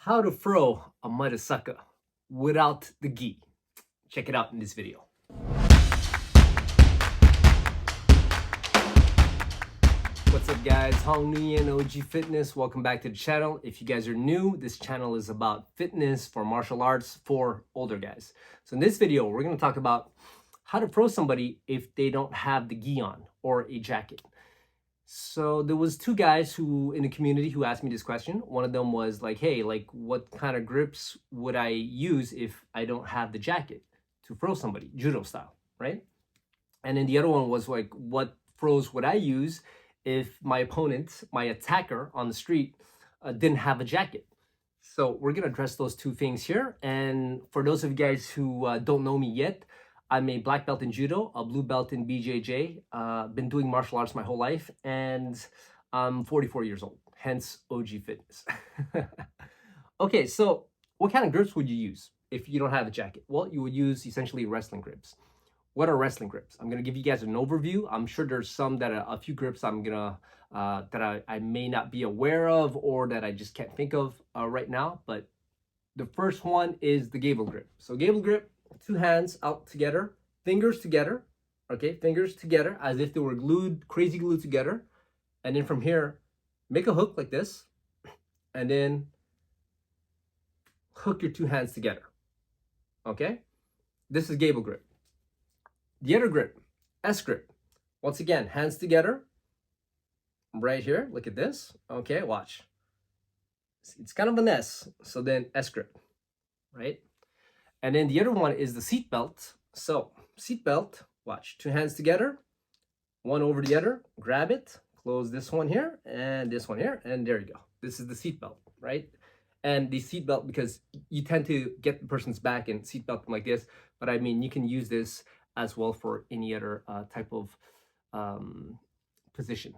How to throw a Mudasaka without the gi. Check it out in this video. What's up guys, Nguyen, OG Fitness. Welcome back to the channel. If you guys are new, this channel is about fitness for martial arts for older guys. So in this video, we're going to talk about how to throw somebody if they don't have the gi on or a jacket. So there was two guys who in the community who asked me this question. One of them was like, hey, like what kind of grips would I use if I don't have the jacket to throw somebody, judo style, right? And then the other one was like, what throws would I use if my opponent, my attacker on the street didn't have a jacket? So we're gonna address those two things here. And for those of you guys who don't know me yet, I'm a black belt in judo, a blue belt in BJJ, been doing martial arts my whole life, and I'm 44 years old, hence OG Fitness. Okay, so what kind of grips would you use if you don't have a jacket? Well, you would use essentially wrestling grips. What are wrestling grips? I'm gonna give you guys an overview. I'm sure there's some that are a few grips I'm gonna, that I may not be aware of or that I just can't think of right now, but the first one is the gable grip. So gable grip, two hands out together, fingers together, okay, fingers together as if they were glued, crazy glued together. And then from here, make a hook like this, and then hook your two hands together, okay? This is gable grip. The other grip, S grip. Once again, hands together, right here, look at this, okay, watch. It's kind of an S, so then S grip, right? And then the other one is the seat belt. So seat belt, watch, two hands together, one over the other, grab it, close this one here and this one here, and there you go. This is the seat belt, right? And the seat belt, because you tend to get the person's back and seat belt them like this, but I mean, you can use this as well for any other type of position,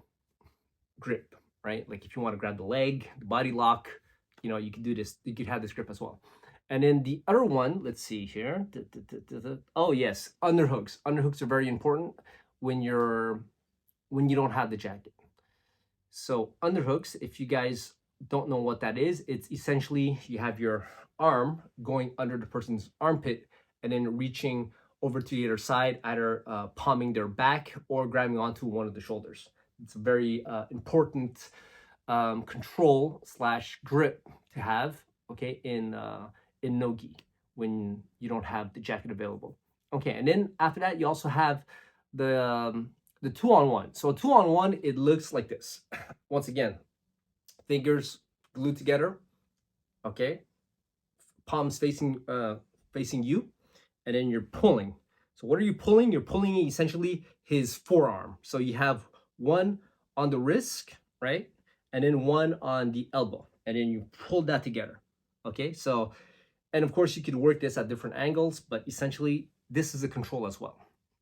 grip, right? Like if you want to grab the leg, the body lock, you know, you could do this, you could have this grip as well. And then the other one, let's see here. Oh yes, underhooks. Underhooks are very important when you don't have the jacket. So underhooks, if you guys don't know what that is, it's essentially you have your arm going under the person's armpit and then reaching over to the other side, either palming their back or grabbing onto one of the shoulders. It's a very important control / grip to have, okay, in no-gi when you don't have the jacket available. Okay, and then after that, you also have the 2-on-1. So a 2-on-1, it looks like this. Once again, fingers glued together, okay, palms facing you, and then you're pulling. So what are you pulling? You're pulling essentially his forearm. So you have one on the wrist, right, and then one on the elbow, and then you pull that together. Okay, so, and of course you could work this at different angles, but essentially this is a control as well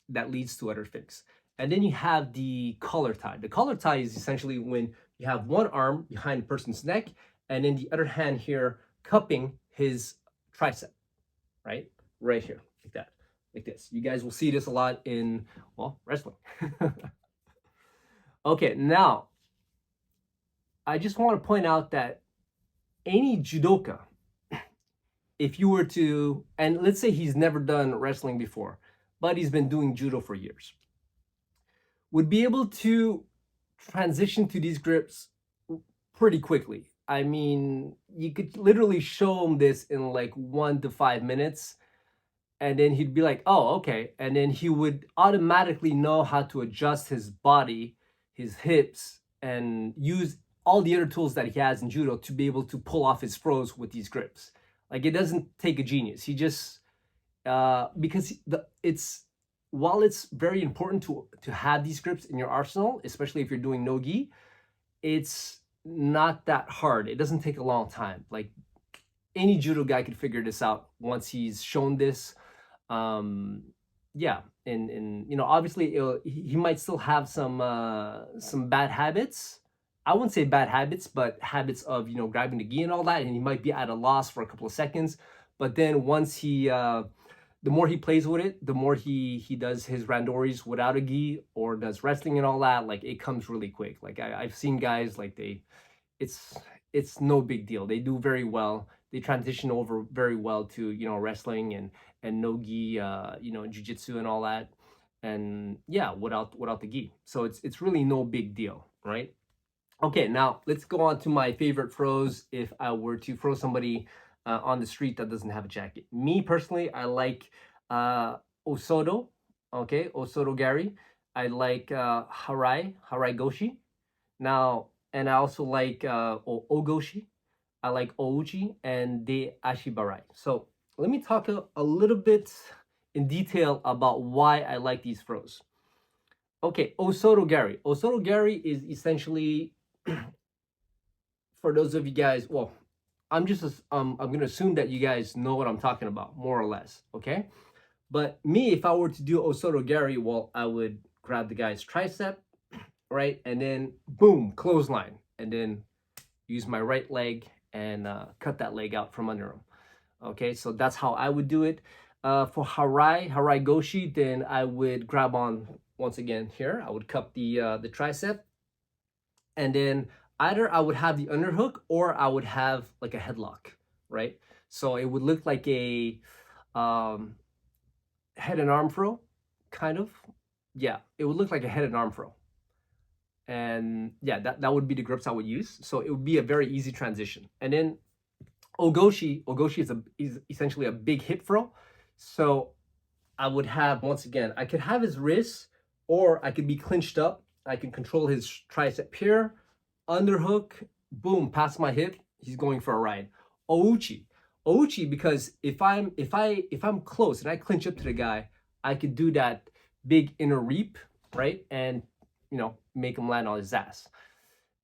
that leads to other things. And then you have the collar tie. The collar tie is essentially when you have one arm behind the person's neck and then the other hand here cupping his tricep, right? Right here, like that, like this. You guys will see this a lot in, well, wrestling. Okay, now, I just want to point out that any judoka, if you were to, and let's say he's never done wrestling before, but he's been doing judo for years, would be able to transition to these grips pretty quickly. I mean, you could literally show him this in like 1 to 5 minutes, and then he'd be like, oh, okay. And then he would automatically know how to adjust his body, his hips, and use all the other tools that he has in judo to be able to pull off his throws with these grips. Like, it doesn't take a genius. He just, because while it's very important to have these grips in your arsenal, especially if you're doing no-gi, it's not that hard. It doesn't take a long time. Like, any judo guy could figure this out once he's shown this. Yeah, and you know, obviously he might still have some bad habits. I wouldn't say bad habits, but habits of, you know, grabbing the gi and all that, and he might be at a loss for a couple of seconds. But then once he, the more he plays with it, the more he does his randoris without a gi or does wrestling and all that, like it comes really quick. Like I've seen guys like it's it's no big deal. They do very well. They transition over very well to, you know, wrestling and no-gi, you know, jiu-jitsu and all that. And yeah, without the gi. So it's really no big deal, right? Okay, now let's go on to my favorite throws if I were to throw somebody on the street that doesn't have a jacket. Me personally, I like Osodo, okay, Osodo Gary. I like Harai Goshi. Now, and I also like Ogoshi. I like Ouchi and De Ashibarai. So let me talk a little bit in detail about why I like these throws. Okay, Osodo Gary. Osodo Gary is essentially, for those of you guys, well, I'm gonna assume that you guys know what I'm talking about, more or less, okay? But me, if I were to do Osodo Gary, well, I would grab the guy's tricep, right? And then boom, clothesline. And then use my right leg and cut that leg out from under him. Okay, so that's how I would do it. For Harai Goshi, then I would grab on, once again here, I would cup the tricep. And then either I would have the underhook or I would have like a headlock, right? So it would look like a head and arm throw, kind of. Yeah, it would look like a head and arm throw. And yeah, that would be the grips I would use. So it would be a very easy transition. And then Ogoshi is essentially a big hip throw. So I would have, once again, I could have his wrists or I could be clinched up. I can control his tricep here, underhook, boom, past my hip, he's going for a ride. Ouchi, because if I'm close and I clinch up to the guy, I could do that big inner reap, right? And you know, make him land on his ass.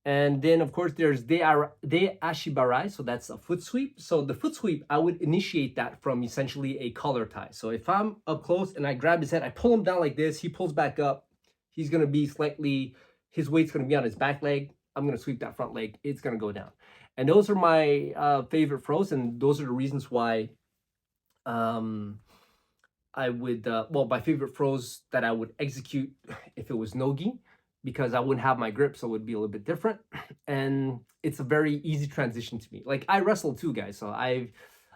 And then of course there's De Ashibarai, so that's a foot sweep. So the foot sweep, I would initiate that from essentially a collar tie. So if I'm up close and I grab his head, I pull him down like this, he pulls back up, he's gonna be slightly, his weight's gonna be on his back leg, I'm gonna sweep that front leg, it's gonna go down. And those are my favorite throws, and those are the reasons why I would, well, my favorite throws that I would execute if it was no-gi, because I wouldn't have my grip, so it would be a little bit different. And it's a very easy transition to me. Like I wrestle too, guys. So I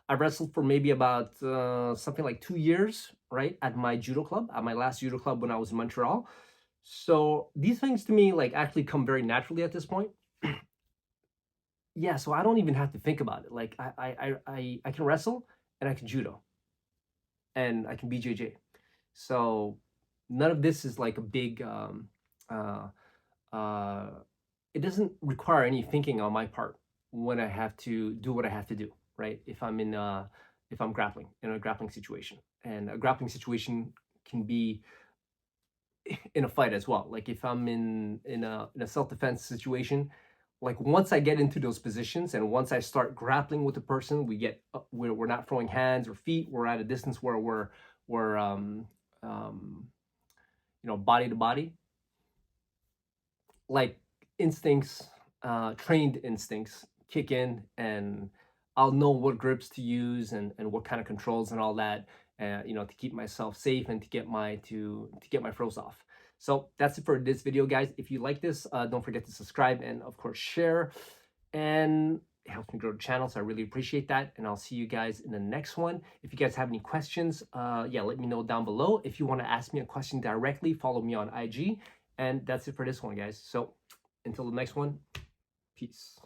wrestled for maybe about something like 2 years, right, at my judo club, at my last judo club when I was in Montreal. So these things to me like actually come very naturally at this point. Yeah, so I don't even have to think about it. Like I can wrestle and I can judo and I can BJJ. So none of this is like a big it doesn't require any thinking on my part when I have to do what I have to do, right? If I'm grappling in a grappling situation. And a grappling situation can be in a fight as well. Like if I'm in a self-defense situation, like once I get into those positions and once I start grappling with the person, we're not throwing hands or feet, we're at a distance where we're you know, body to body, like instincts, trained instincts kick in, and I'll know what grips to use and what kind of controls and all that, you know, to keep myself safe and to get my throws off. So that's it for this video, guys. If you like this, don't forget to subscribe and of course share, and it helps me grow the channel, so I really appreciate that. And I'll see you guys in the next one. If you guys have any questions, yeah, let me know down below. If you want to ask me a question directly, follow me on IG. And that's it for this one, guys. So until the next one, peace.